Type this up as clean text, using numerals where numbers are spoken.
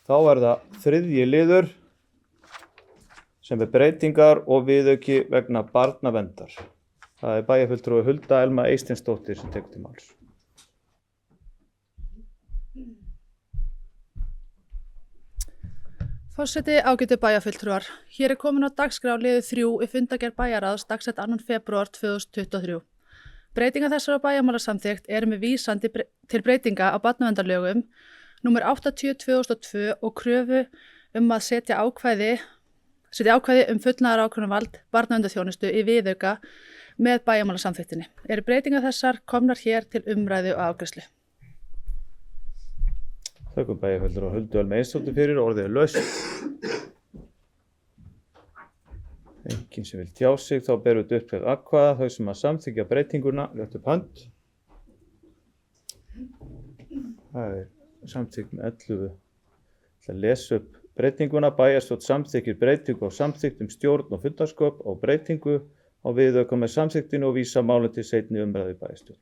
Þá það þriðji liður sem breytingar og viðauki vegna barnaverndar. Það bæjarfulltrúi Hulda Elma Eysteinsdóttir sem tekur til máls. Forseti, ágætu bæjarfulltrúar. Hér komin á dagskrá liður 3 í fundargerð bæjarráðs dagsett 2. febrúar 2023. Breytingar þessara bæjarmálasamþykkt með vísan til breytinga á barnaverndarlögum númer 80/2002 og kröfu að setja ákvæði fullnaðarákvörðunarvald barnaverndarþjónustu í viðauka með bæjarmálasamþykktinni. Breytingar þessar komnar hér til umræðu og afgreiðslu. Þökkum bæjarfulltrúa Huldu Elma Eysteinsdóttir fyrir, orðið laust. Enginn sem vil tjá sig, þá berum við upp til atkvæða. Þau sem samþykkja breytinguna, rétt upp hönd. Það samþykkt með 11. Það lesa upp breytinguna. Bæjarstjórn samþykkir breytingu á samþykktum stjórn og fundarskap á breytingu á viðauka með samþykktinni og vísa málum til seinni umræðu í bæjarstjórn.